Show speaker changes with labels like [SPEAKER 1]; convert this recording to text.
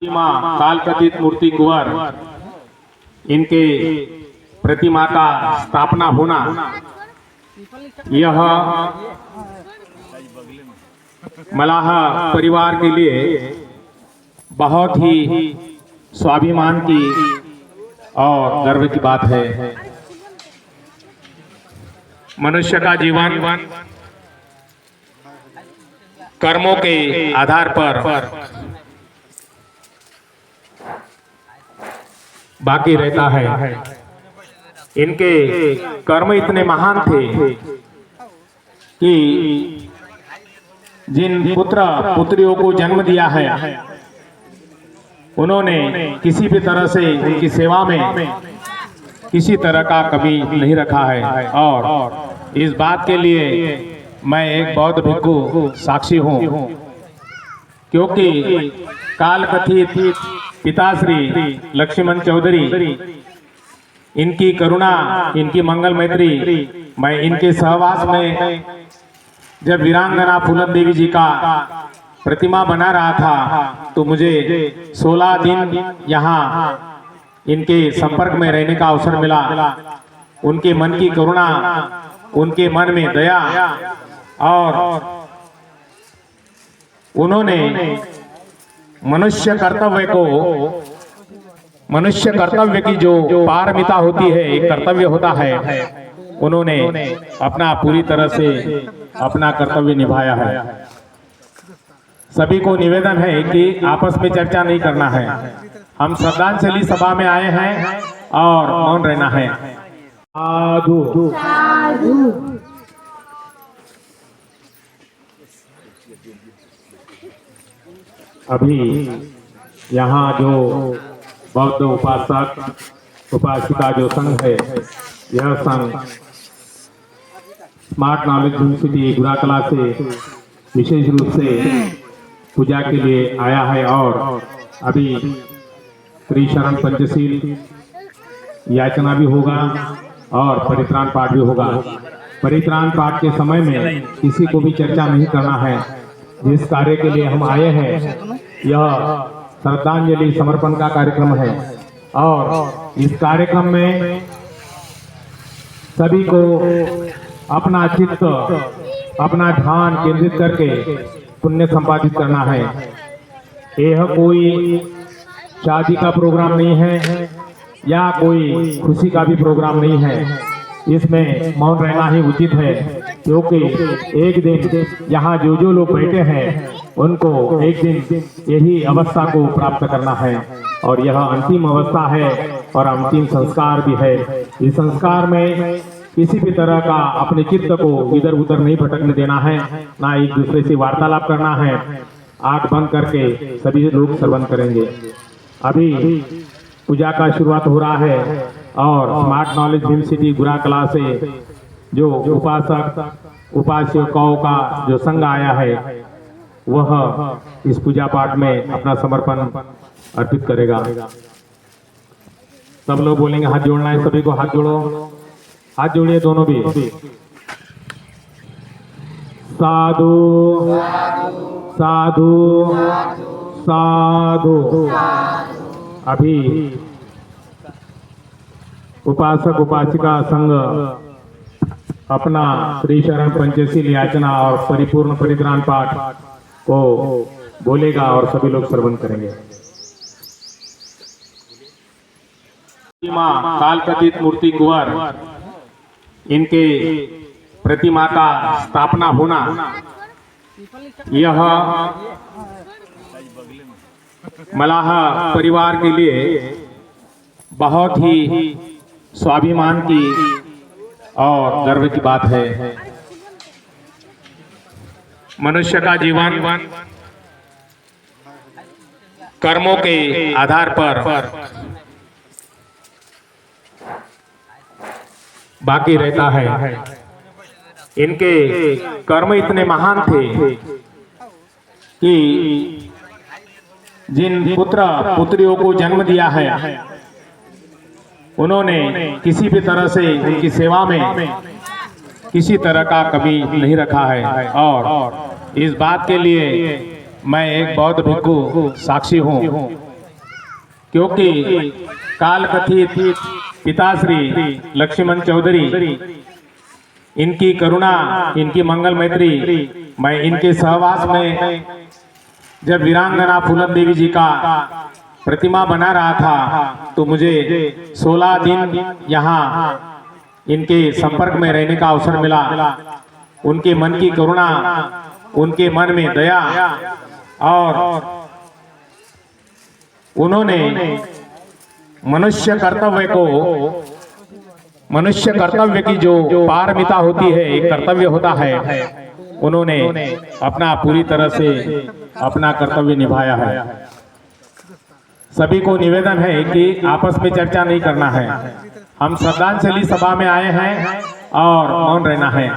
[SPEAKER 1] काल कथित मूर्ति कुंवर इनके प्रतिमा का स्थापना होना यह मलाह परिवार के लिए बहुत ही स्वाभिमान की और गर्व की बात है। मनुष्य का जीवन कर्मों के आधार पर बाकी रहता है। इनके कर्म इतने महान थे कि जिन पुत्र पुत्रियों को जन्म दिया है उन्होंने किसी भी तरह से उनकी सेवा में किसी तरह का कमी नहीं रखा है। और इस बात के लिए मैं एक बौद्ध भिक्षु साक्षी हूँ, क्योंकि काल कथित पिताश्री लक्ष्मण चौधरी इनकी करुणा, इनकी मंगल मैत्री, मैं इनके सहवास में जब वीरांगना फूलन देवी जी का प्रतिमा बना रहा था तो मुझे 16 दिन यहाँ इनके संपर्क में रहने का अवसर मिला। उनके मन की करुणा, उनके मन में दया, और उन्होंने मनुष्य कर्तव्य की जो पारमिता होती है, एक कर्तव्य होता है, उन्होंने अपना पूरी तरह से अपना कर्तव्य निभाया है। सभी को निवेदन है कि आपस में चर्चा नहीं करना है। हम श्रद्धांजलि सभा में आए हैं और मौन रहना है। साधु अभी यहाँ जो बौद्ध उपासक उपासिका जो संघ है, यह संघ स्मार्ट नॉलेज यूनिवर्सिटी गुराकला से विशेष रूप से पूजा के लिए आया है। और अभी त्रिशरण पंचशील याचना भी होगा और परित्राण पाठ भी होगा। परित्राण पाठ के समय में किसी को भी चर्चा नहीं करना है। जिस कार्य के लिए हम आए हैं यह श्रद्धांजलि समर्पण का कार्यक्रम है, और इस कार्यक्रम में सभी को अपना चित्त, अपना ध्यान केंद्रित करके पुण्य संपादित करना है। यह कोई शादी का प्रोग्राम नहीं है या कोई खुशी का भी प्रोग्राम नहीं है। इसमें मौन रहना ही उचित है, क्योंकि एक दिन यहाँ जो लोग बैठे हैं उनको एक दिन यही अवस्था को प्राप्त करना है, और यह अंतिम अवस्था है और अंतिम संस्कार भी है। इस संस्कार में किसी भी तरह का अपने चित्त को इधर उधर नहीं भटकने देना है, ना एक दूसरे से वार्तालाप करना है। आंख बंद करके सभी लोग श्रवण करेंगे। अभी पूजा का शुरुआत हो रहा है, और स्मार्ट नॉलेज यूनिवर्सिटी गुराकला से जो उपासक उपासिकाओं का जो संघ आया है वह इस पूजा पाठ में अपना समर्पण अर्पित करेगा। सब लोग बोलेंगे हाथ जोड़ना है। सभी को हाथ जोड़ो, हाथ जोड़िए दोनों भी। साधु साधु साधु। अभी उपासक उपासिका संघ अपना त्रिशरण पंचशील याचना और परिपूर्ण परित्राण पाठ को बोलेगा और सभी लोग श्रवण करेंगे। काल कथित मूर्ति कुंवर इनके प्रतिमा का स्थापना होना यह मलाह परिवार के लिए बहुत ही स्वाभिमान की और गर्व की बात है। मनुष्य का जीवन कर्मों के आधार पर बाकी रहता है। इनके कर्म इतने महान थे कि जिन पुत्र पुत्रियों को जन्म दिया है उन्होंने किसी भी तरह से उनकी सेवा में किसी तरह का कमी नहीं रखा है। और इस बात के लिए मैं एक बौद्ध भिक्षु साक्षी हूँ, क्योंकि काल कथित पिताश्री लक्ष्मण चौधरी, इनकी करुणा, इनकी मंगल मैत्री, मैं इनके सहवास में जब वीरांगना फूलन देवी जी का प्रतिमा बना रहा था तो मुझे 16 दिन यहाँ इनके संपर्क में रहने का अवसर मिला। उनके मन की करुणा, उनके मन में दया, और उन्होंने मनुष्य कर्तव्य की जो पारमिता होती है, एक कर्तव्य होता है, उन्होंने अपना पूरी तरह से अपना कर्तव्य निभाया है। सभी को निवेदन है कि आपस में चर्चा नहीं करना है। हम श्रद्धांजलि सभा में आए हैं और मौन रहना है।